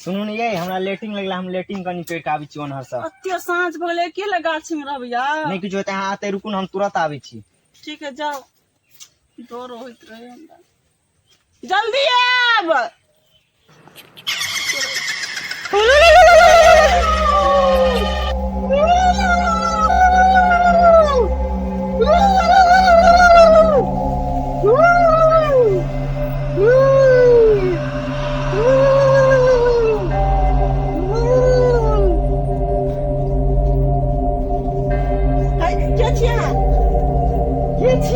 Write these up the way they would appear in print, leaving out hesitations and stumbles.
सुनू ने ये हमरा लेटिंग लगला हम लेटिंग कनी पेट आबै छी ओनहर से अत्ते सांझ भ गेलै के लगा छी में रहबै यार नहीं किछ होते अहाँ आते रुकू न हम तुरंत आबै छी। ठीक है जाओ डर होइत रहे हमरा जल्दी आब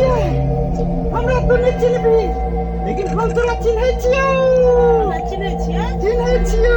हमरा तो नहीं चिन्हबी लेकिन हम तोरा चिन्है छियौ। हमरा चिन्है छियै? चिन्है छियौ।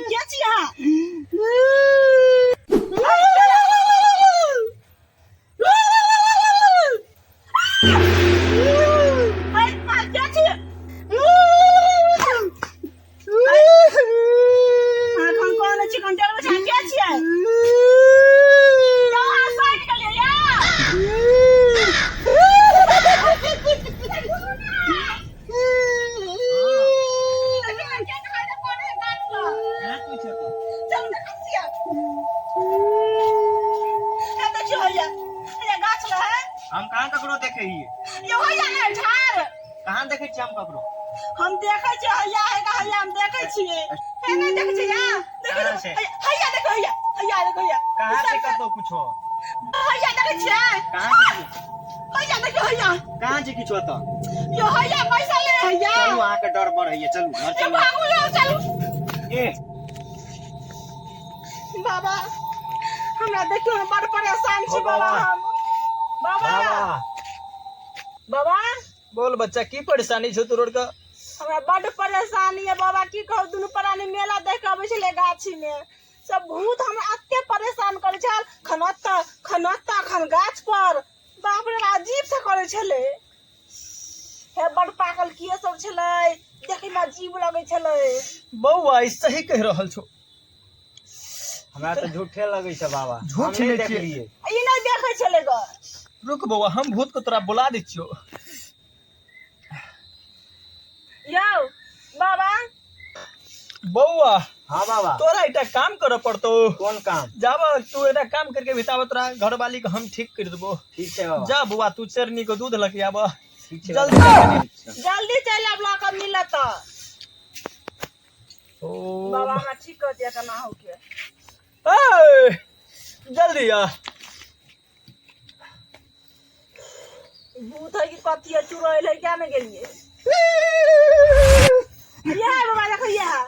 के छियै? हम कहां ककरो देखे हिए यो हैया ने ठार कहां देखे छी हम ककरो हम देखे छी हैया है का हैया हम देखे छी है नहीं देखे छी या देखे हैया देखो हैया देखो हैया कहां से कर दो कुछो हैया देखे छी कहां हैया देखो हैया कहां जे किछो त यो हैया पैसा ले हैया चलू आहा के डर बढ़ है चलू घर चलू भागू लो चलू ए बाबा हमरा देखियो न बड़ परेशान छी बाबा हम बाबा बाबा बोल बच्चा की परेशानी छ तोर का हमरा बड़ परेशानी है बाबा की कहू दुनु प्राणी मेला देख आबै छले गाछी में सब भूत हमरा अत्ते परेशान करे छल खनत्ता खन गाछ पर बाप रे अजीब से करे छले हे बड़ पागल किए सब छले देखै में अजीब लगे छले बौआ ई सही कह रहल छो हमरा तो झूठे लगे छ बाबा झूठ नहीं नहीं देख छियै। लिए ई नहीं देखे छले ग रुक बौआ हम भूत को तोरा बुला दै छियो यो बाबा बौआ हां बाबा तोरा एकटा काम करे पड़तो कौन काम जाबा तू एटा काम करके बितावा तोरा घर वाली के हम ठीक कर देबो ठीक है बाबा जा बौआ तू चरनी को दूध लके आबा ठीक है जल्दी चल अब ला कर मिलत ओ बाबा हमरा ठीक कर दिया करना हो के ए जल्दी आ भूत है कि कथी है चुड़ैल है क्या में गेलिए ये है बाबा देखो ये है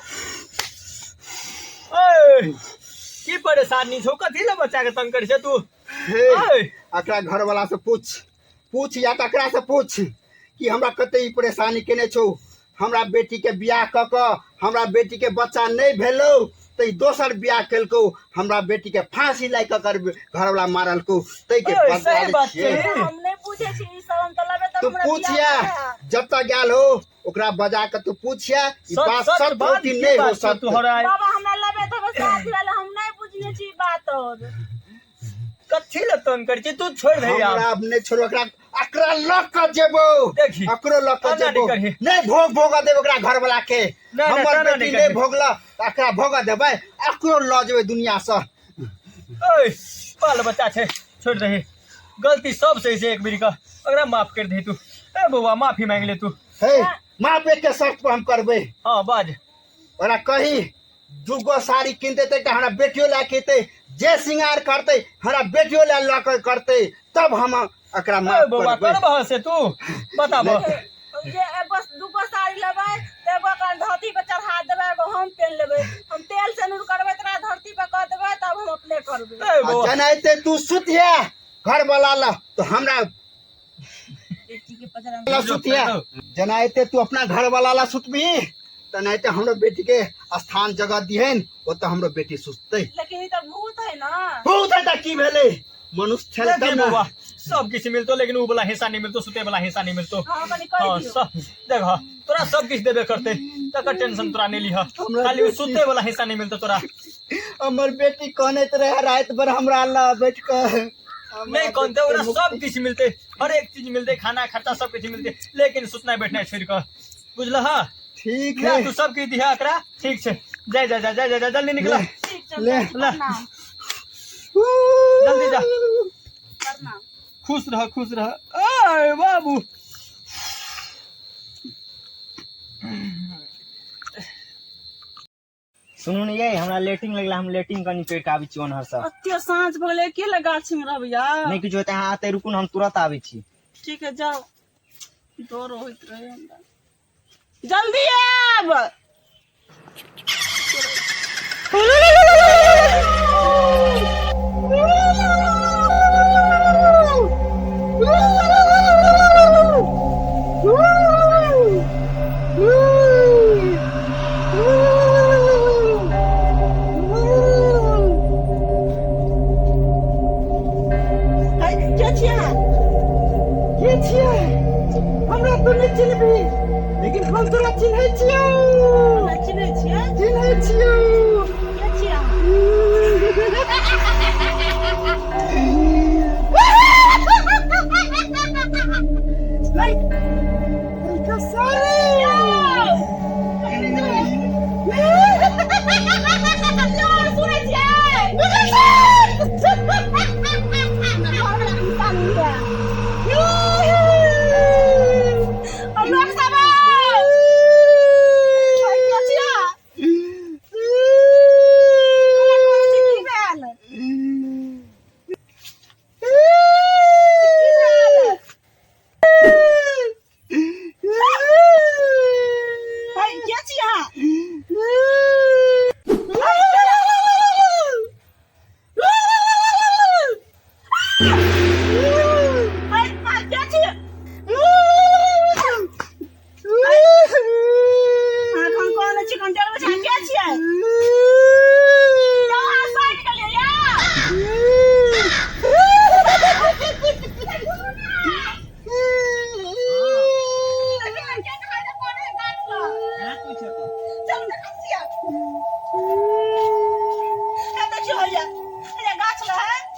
ए की परेशानी छौ कथी ले बच्चा के तंग कर छै तू हे ए अकरा घर वाला से पूछ या तकरा से पूछ कि हमरा कते ई परेशानी केने छौ हमरा बेटी के बियाह क क हमरा बेटी के बच्चा नहीं भेलौ तै दोसर बियाह केलको हमरा बेटी के फांसी लाई क कर घर वाला मारलको तै के ओए, सही बात छै। हम नहीं पूछे छी ई सब हम तो लबे तू तब पूछिया जब तक गेल हो ओकरा बजा के तू पूछिया ई बात सच बात कि की नहीं हो बात छौ सच तोहरा बाबा हमरा लबे तब साथ वाला हम नहीं बुझिए छी बात और कथी ले तंग कर छै तू छोड़ दे यार हमरा अब नहीं छोड़ अकरा लक कर जेबो देखी, अकरो लक कर ताना जेबो नहीं करही। नहीं भोग देबो ओकरा घर वाला के नहीं, हमर ताना बेटी नहीं नहीं करही। भोगला अकरा भोग देबै अकरो ल जेबै दुनिया से ओए बाल बच्चा छै छोड़ दे गलती सब सही से एक बेरी का अगर माफ कर दे तू ए बउआ माफी मांग ले तू हे माँ पे के शर्त पर हम करबै हां बाज ओरा कही दुगो साड़ी किन देते त हमरा बेटियो ला के देते जे श्रृंगार करते हमरा बेटियो ला लक करते तब हम अकरा ए माफ बउआ करबै करबह से तू बताब ये बस दुगो साड़ी लेबै एगो का धरती पे चढ़ा देबै एगो हम पहन लेबै हम तेल से नूर करबै तोरा धरती पे कह देबै तब हम अपने करबै। ए बौआ जनाइते तू सुतिया घर वाला ला तो हमरा बेटी के पजरा ला सुतिया जनाइते तू अपना घर वाला ला सुतबी तनाइते हमरो बेटी के स्थान जगह दिहेन ओतऽ हमरो बेटी सुततै। लेकिन ई त भूत है ना। बहुत है त की भेलै मनुष्य छेले देख तब ना बौआ सब किछ मिलतो लेकिन उ वाला हिस्सा नहीं मिलतो सुते वाला हिस्सा नहीं मिलतो। हां कनी कह हाँ दियो। सब देख तोरा सब किछ देबे करते तक टेंशन तोरा नहीं लिह खाली उ सुते वाला हिस्सा नहीं मिलतो तोरा। हमर बेटी कहने त रहे रात भर हमरा ला बैठ कर नहीं कहते ओरा सब किछ मिलते हर एक चीज मिलते खाना खर्चा सब किछ मिलते लेकिन सुतना बैठना छोड़ कर बुझल हा। ठीक ना है तू सब किछ दिहा एकरा ठीक छे जा जा जा जा जा जल्दी निकल ठीक छै ले, प्रणाम जल्दी जा प्रणाम। खुश रह आय बाबू। सुनू ने ये हमरा लेटिंग लगला हम लेटिंग कनी करि के आबै छी ओनहर से। अत्ते साँझ भ गेलै के ले गाछी में रहबै या। नहीं किछो होते अहाँ आते रुकू न हम तुरंत आबै छी। ठीक है जाओ डर होइत रहे हमरा। जल्दी आब। हमरा तो नहीं चिन्हबी लेकिन हम तोरा चिन्है छियौ चिन्है छियै चिन्है छियौ के छियै अहाँ?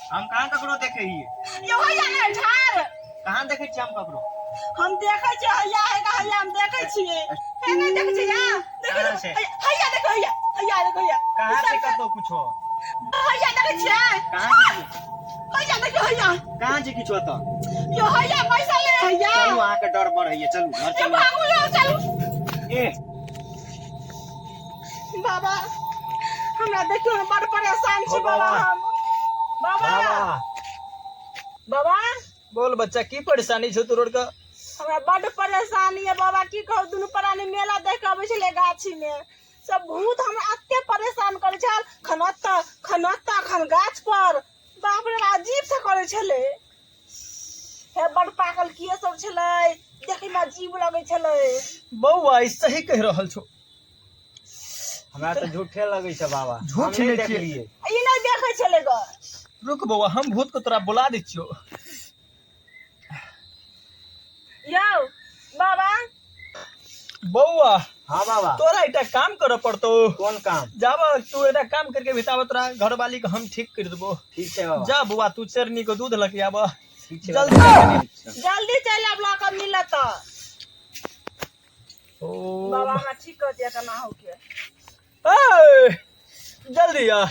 हम कहाँ ककरो देखे हिये कहाँ देखे छी हम ककरो। हम देखे छियै हैया है का हैया हम देखे छियै हे नहीं देखे छियै यहाँ कहाँ से? देखो हैया देखो हैया देखो हैया कहाँ से कतो कुछो हैया देखे छियै कहाँ हैया देखो हैया कहाँ छी किछो तो यो हैया पैसा ले हैया चलू अहाँ के डर बढ़ है चलू घर ये चलू। भागू लो चलू ए बाबा हमरा देखियो हम बड़ परेशान छी ओ बाबा बाबा। हम बाबा बाबा बाबा बोल बच्चा की परेशानी छौ तोर का। हमरा बड़ परेशानी है बाबा की कहू दुनू प्राणी मेला देख के अबै छलै गाछी में सब भूत हमरा एते परेशान करे छल खनत्ता खन गाछ पर बाप रे अजीब से करे छलै हे बड़ पागल किए सब छलै देखे में अजीब लगे छलै। बौआ ई सही कह रहल छौ हमरा तो झूठे लगे छै बाबा झूठ हम नहीं नहीं देखलिए। ई नहीं देखे छलै ग रुक बौआ हम भूत को तोरा बुला दै छियो। यौ बाबा बौआ हाँ बाबा तोरा एकटा काम करे पड़तो कौन काम। जाब तू एकटा काम करके बिताब तोरा घरवाली के हम ठीक कर देबो। ठीक है बाबा जा बौआ तू चरनी को दूध लग आब ठीक है जल्दी बाबा। जल्दी चल अब ला के मिलत ओ बाबा हमरा ठीक कर दिया केना हो के ए, जल्दी आ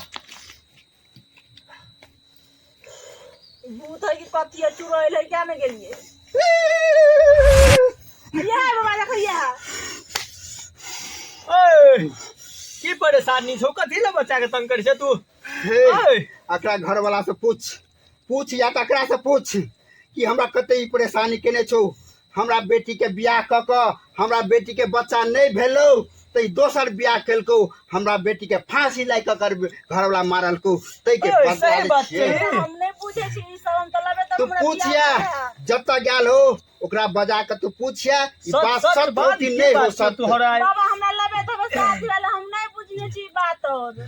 भूत है कि कथी है चुड़ैल है क्या में गेलिए ये है बाबा देखो ये है ए, की परेशानी छौ कथी ले बच्चा के तंग कर छै तू। हे ए, अकरा घर वाला से पूछ या तकरा से पूछ कि हमरा कते ई परेशानी केने छौ। हमरा बेटी के बियाह क हमरा बेटी के बच्चा नहीं भेलौ तो ई दोसर बियाह केलको हमरा बेटी के फांसी लाई कर घर वाला मारल को तई के ओए, बदला सही बात छियै। छै। हम नहीं पूछे छी ई सब, हम तो लबे तक तू हमरा पूछिया बियाह है। जब तक गेल हो ओकरा बजा के तू पूछिया ई बात सच होती नहीं हो सकती। तोहरा बाबा हमरा लबे तक शादी वाला हम नहीं बुझने छी बात और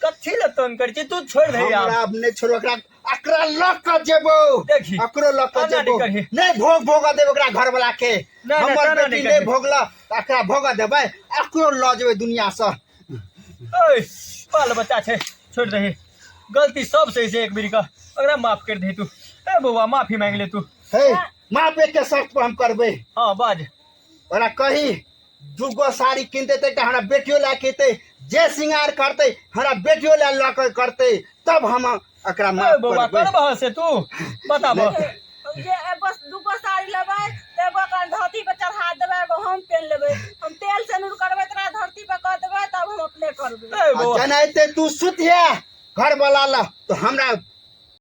कथी ले तंग करै छी तू छोड़ दे यार। हमरा अब नहीं छोड़ो एकरा लक के जेबो देखी, एकरो लक के काना जेबो नहीं करही। नहीं भोग देब ओकरा घर वाला के नहीं, हमर काना बेटी नहीं नहीं करही। भोगला त एकरा भोग देबै एकरो ल जेबै दुनिया से। ओए बाल बच्चा छै छोड़ दे, गलती सब से एक बेरी का अगर माफ कर दे तू। ए बउआ माफी मांग ले तू। हे मापे के शर्त पर हम करबै। हाँ बाज। ओकरा कही दूगो साड़ी किन देतै त हमरा बेटियो ला के देतै, जे श्रृंगार करतै हमरा बेटियो ला ल के करतै, तब हम एकरा ए माफ बउआ करबै। करबह से तू बताब। जे बस दुगो साड़ी लेबै एगो कर धरती पे चढ़ा देबै, एगो हम पहन लेबै, हम तेल से नूर करबै तोरा धरती पे कह देबै, तब हम अपने करबै। ए बउआ जनाइते तू सुतिया घर वाला ला तो हमरा